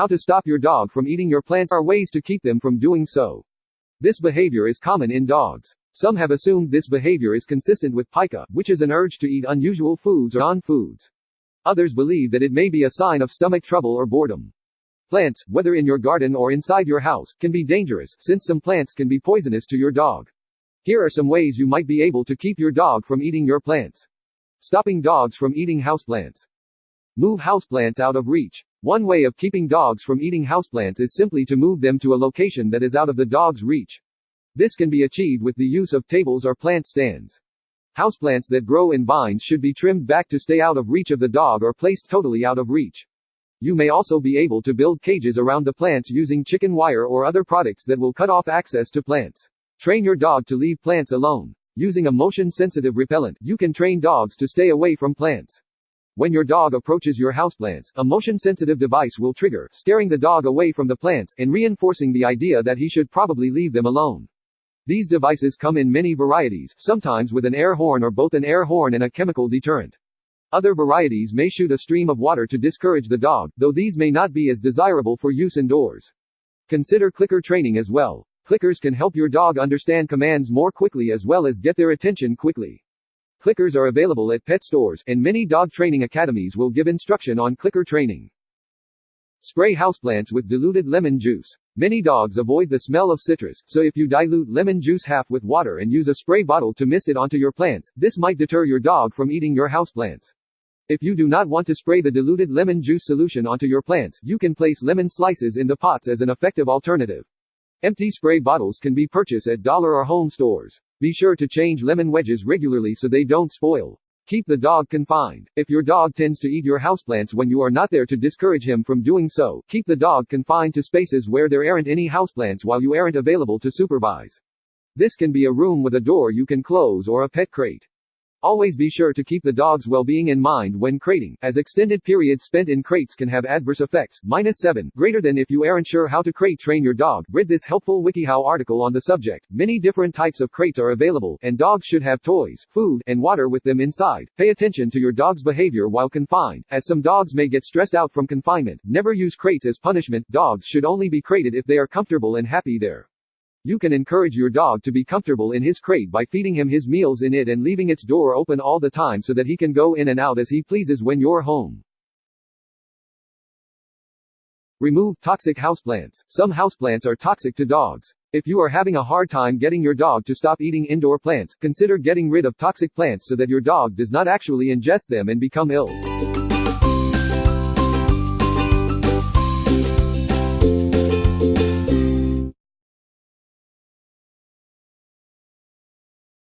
How to stop your dog from eating your plants are ways to keep them from doing so. This behavior is common in dogs. Some have assumed this behavior is consistent with pica, which is an urge to eat unusual foods or non-foods. Others believe that it may be a sign of stomach trouble or boredom. Plants, whether in your garden or inside your house, can be dangerous, since some plants can be poisonous to your dog. Here are some ways you might be able to keep your dog from eating your plants. Stopping dogs from eating houseplants. Move houseplants out of reach. One way of keeping dogs from eating houseplants is simply to move them to a location that is out of the dog's reach. This can be achieved with the use of tables or plant stands. Houseplants that grow in vines should be trimmed back to stay out of reach of the dog or placed totally out of reach. You may also be able to build cages around the plants using chicken wire or other products that will cut off access to plants. Train your dog to leave plants alone. Using a motion-sensitive repellent, you can train dogs to stay away from plants. When your dog approaches your houseplants, a motion-sensitive device will trigger, scaring the dog away from the plants, and reinforcing the idea that he should probably leave them alone. These devices come in many varieties, sometimes with an air horn or both an air horn and a chemical deterrent. Other varieties may shoot a stream of water to discourage the dog, though these may not be as desirable for use indoors. Consider clicker training as well. Clickers can help your dog understand commands more quickly as well as get their attention quickly. Clickers are available at pet stores, and many dog training academies will give instruction on clicker training. Spray houseplants with diluted lemon juice. Many dogs avoid the smell of citrus, so if you dilute lemon juice half with water and use a spray bottle to mist it onto your plants, this might deter your dog from eating your houseplants. If you do not want to spray the diluted lemon juice solution onto your plants, you can place lemon slices in the pots as an effective alternative. Empty spray bottles can be purchased at dollar or home stores. Be sure to change lemon wedges regularly so they don't spoil. Keep the dog confined. If your dog tends to eat your houseplants when you are not there to discourage him from doing so, keep the dog confined to spaces where there aren't any houseplants while you aren't available to supervise. This can be a room with a door you can close or a pet crate. Always be sure to keep the dog's well-being in mind when crating, as extended periods spent in crates can have adverse effects. -7, greater than if you aren't sure how to crate train your dog. Read this helpful WikiHow article on the subject. Many different types of crates are available, and dogs should have toys, food, and water with them inside. Pay attention to your dog's behavior while confined, as some dogs may get stressed out from confinement. Never use crates as punishment. Dogs should only be crated if they are comfortable and happy there. You can encourage your dog to be comfortable in his crate by feeding him his meals in it and leaving its door open all the time so that he can go in and out as he pleases when you're home. Remove toxic houseplants. Some houseplants are toxic to dogs. If you are having a hard time getting your dog to stop eating indoor plants, consider getting rid of toxic plants so that your dog does not actually ingest them and become ill.